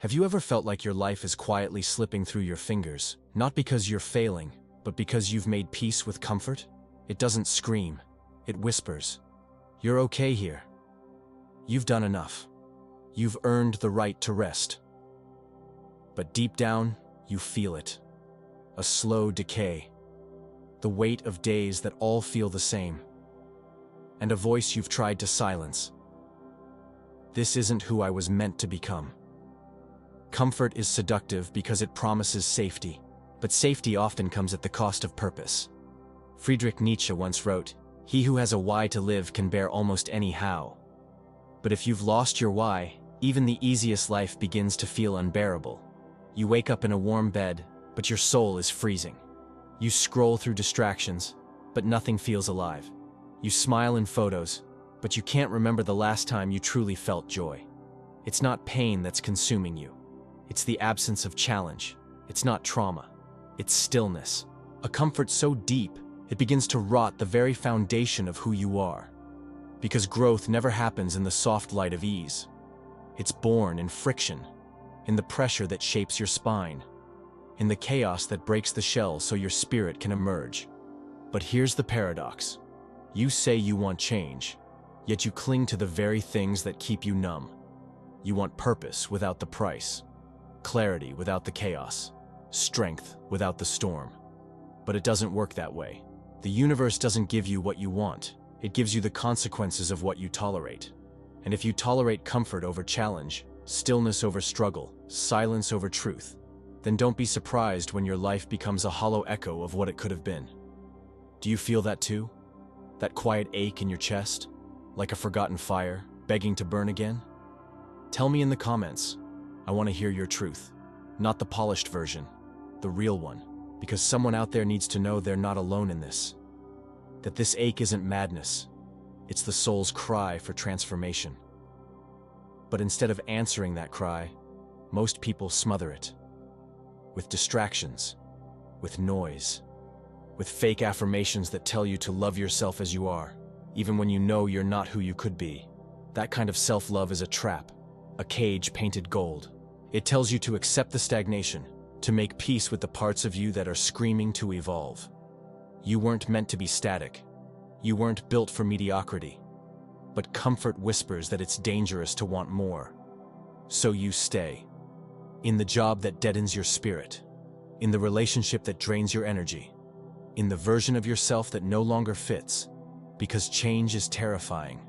Have you ever felt like your life is quietly slipping through your fingers, not because you're failing, but because you've made peace with comfort? It doesn't scream, it whispers. You're okay here. You've done enough. You've earned the right to rest. But deep down, you feel it. A slow decay. The weight of days that all feel the same. And a voice you've tried to silence. This isn't who I was meant to become. Comfort is seductive because it promises safety, but safety often comes at the cost of purpose. Friedrich Nietzsche once wrote, "He who has a why to live can bear almost any how." But if you've lost your why, even the easiest life begins to feel unbearable. You wake up in a warm bed, but your soul is freezing. You scroll through distractions, but nothing feels alive. You smile in photos, but you can't remember the last time you truly felt joy. It's not pain that's consuming you. It's the absence of challenge. It's not trauma. It's stillness. A comfort so deep, it begins to rot the very foundation of who you are. Because growth never happens in the soft light of ease. It's born in friction, in the pressure that shapes your spine, in the chaos that breaks the shell so your spirit can emerge. But here's the paradox. You say you want change, yet you cling to the very things that keep you numb. You want purpose without the price, clarity without the chaos, strength without the storm. But it doesn't work that way. The universe doesn't give you what you want. It gives you the consequences of what you tolerate. And if you tolerate comfort over challenge, stillness over struggle, silence over truth, then don't be surprised when your life becomes a hollow echo of what it could have been. Do you feel that too? That quiet ache in your chest? Like a forgotten fire, begging to burn again? Tell me in the comments. I want to hear your truth. Not the polished version, the real one. Because someone out there needs to know they're not alone in this. That this ache isn't madness. It's the soul's cry for transformation. But instead of answering that cry, most people smother it. With distractions, with noise, with fake affirmations that tell you to love yourself as you are, even when you know you're not who you could be. That kind of self-love is a trap, a cage painted gold. It tells you to accept the stagnation, to make peace with the parts of you that are screaming to evolve. You weren't meant to be static. You weren't built for mediocrity. But comfort whispers that it's dangerous to want more. So you stay. In the job that deadens your spirit. In the relationship that drains your energy. In the version of yourself that no longer fits. Because change is terrifying.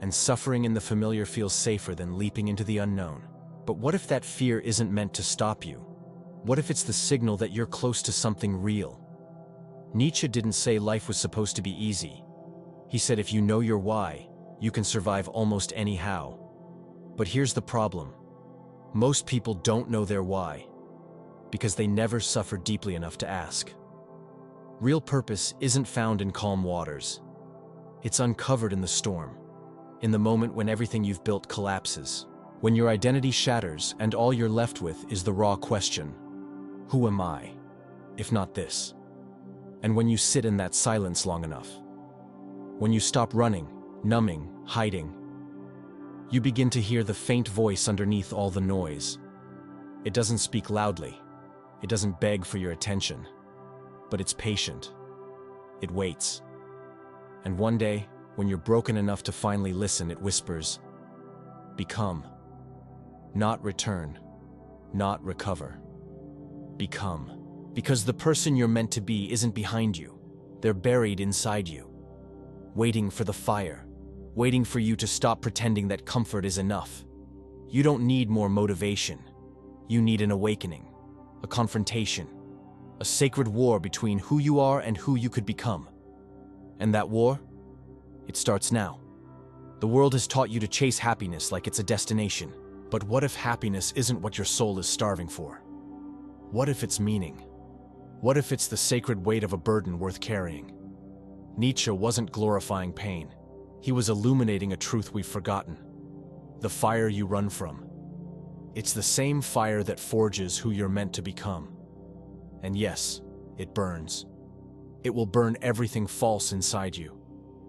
And suffering in the familiar feels safer than leaping into the unknown. But what if that fear isn't meant to stop you? What if it's the signal that you're close to something real? Nietzsche didn't say life was supposed to be easy. He said if you know your why, you can survive almost any how. But here's the problem. Most people don't know their why, because they never suffered deeply enough to ask. Real purpose isn't found in calm waters. It's uncovered in the storm, in the moment when everything you've built collapses, when your identity shatters and all you're left with is the raw question, who am I, if not this? And when you sit in that silence long enough, when you stop running, numbing, hiding, you begin to hear the faint voice underneath all the noise. It doesn't speak loudly. It doesn't beg for your attention. But it's patient. It waits. And one day, when you're broken enough to finally listen, it whispers, become. Not return. Not recover. Become. Because the person you're meant to be isn't behind you. They're buried inside you. Waiting for the fire. Waiting for you to stop pretending that comfort is enough. You don't need more motivation. You need an awakening, a confrontation, a sacred war between who you are and who you could become. And that war? It starts now. The world has taught you to chase happiness like it's a destination. But what if happiness isn't what your soul is starving for? What if it's meaning? What if it's the sacred weight of a burden worth carrying? Nietzsche wasn't glorifying pain. He was illuminating a truth we've forgotten. The fire you run from. It's the same fire that forges who you're meant to become. And yes, it burns. It will burn everything false inside you.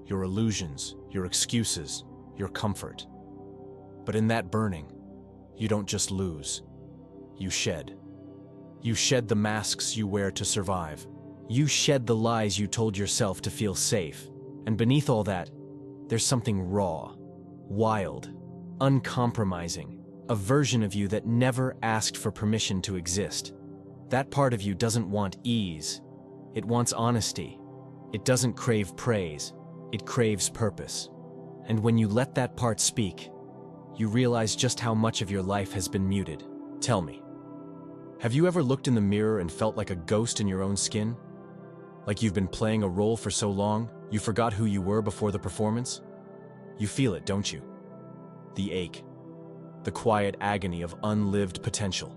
Your illusions, your excuses, your comfort. But in that burning, you don't just lose. you shed. You shed the masks you wear to survive. You shed the lies you told yourself to feel safe. And beneath all that, there's something raw, wild, uncompromising, a version of you that never asked for permission to exist. That part of you doesn't want ease. It wants honesty. It doesn't crave praise. It craves purpose. And when you let that part speak, you realize just how much of your life has been muted. Tell me, have you ever looked in the mirror and felt like a ghost in your own skin? Like you've been playing a role for so long, you forgot who you were before the performance? You feel it, don't you? The ache, the quiet agony of unlived potential.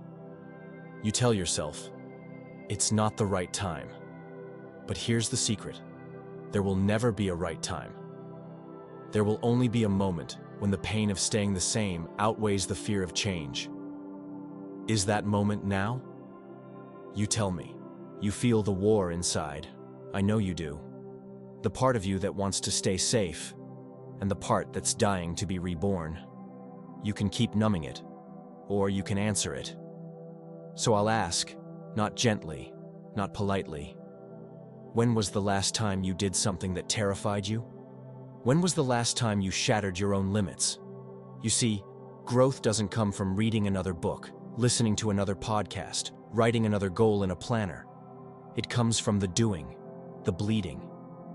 You tell yourself, it's not the right time. But here's the secret. There will never be a right time. There will only be a moment when the pain of staying the same outweighs the fear of change. Is that moment now? You tell me. You feel the war inside. I know you do. The part of you that wants to stay safe, and the part that's dying to be reborn. You can keep numbing it, or you can answer it. So I'll ask, not gently, not politely. When was the last time you did something that terrified you? When was the last time you shattered your own limits? You see, growth doesn't come from reading another book, listening to another podcast, writing another goal in a planner. It comes from the doing, the bleeding,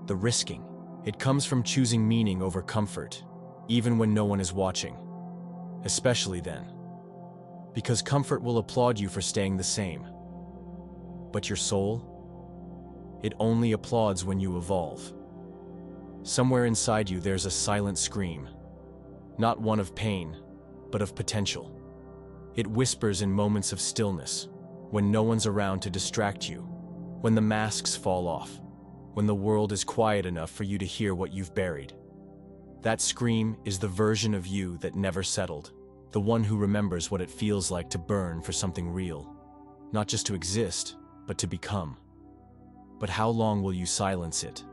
the risking. It comes from choosing meaning over comfort, even when no one is watching. Especially then. Because comfort will applaud you for staying the same. But your soul? It only applauds when you evolve. Somewhere inside you there's a silent scream. Not one of pain, but of potential. It whispers in moments of stillness, when no one's around to distract you, when the masks fall off, when the world is quiet enough for you to hear what you've buried. That scream is the version of you that never settled, the one who remembers what it feels like to burn for something real, not just to exist, but to become. But how long will you silence it?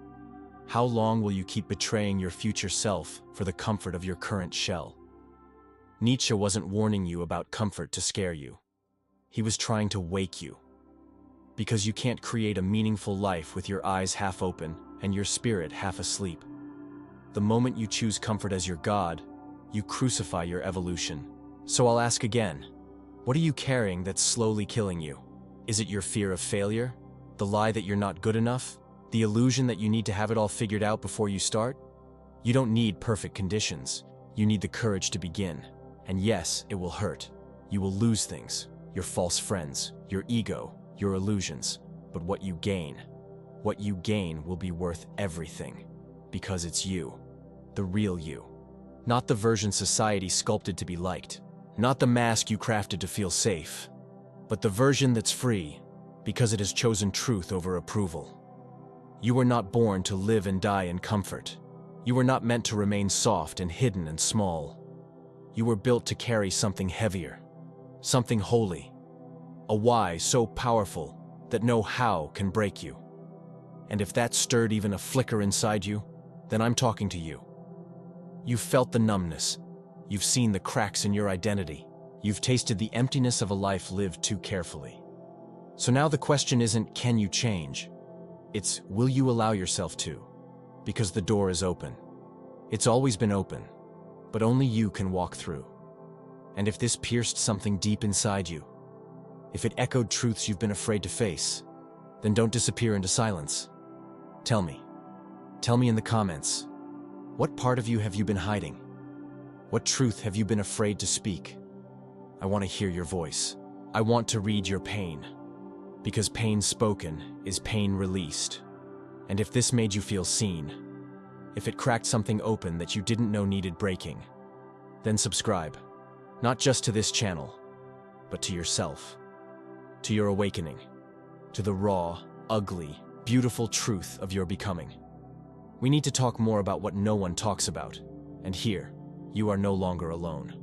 How long will you keep betraying your future self for the comfort of your current shell? Nietzsche wasn't warning you about comfort to scare you. He was trying to wake you. Because you can't create a meaningful life with your eyes half open and your spirit half asleep. The moment you choose comfort as your god, you crucify your evolution. So I'll ask again, what are you carrying that's slowly killing you? Is it your fear of failure? The lie that you're not good enough? The illusion that you need to have it all figured out before you start? You don't need perfect conditions. You need the courage to begin. And yes, it will hurt. You will lose things, your false friends, your ego, your illusions. But what you gain will be worth everything. Because it's you, the real you. Not the version society sculpted to be liked. Not the mask you crafted to feel safe. But the version that's free, because it has chosen truth over approval. You were not born to live and die in comfort. You were not meant to remain soft and hidden and small. You were built to carry something heavier, something holy, a why so powerful that no how can break you. And if that stirred even a flicker inside you, then I'm talking to you. You've felt the numbness. You've seen the cracks in your identity. You've tasted the emptiness of a life lived too carefully. So now the question isn't, can you change? It's, will you allow yourself to? Because the door is open. It's always been open, but only you can walk through. And if this pierced something deep inside you, if it echoed truths you've been afraid to face, then don't disappear into silence. Tell me in the comments, what part of you have you been hiding? What truth have you been afraid to speak? I want to hear your voice. I want to read your pain. Because pain spoken is pain released. And if this made you feel seen, if it cracked something open that you didn't know needed breaking, then subscribe. Not just to this channel, but to yourself. To your awakening. To the raw, ugly, beautiful truth of your becoming. We need to talk more about what no one talks about. And here, you are no longer alone.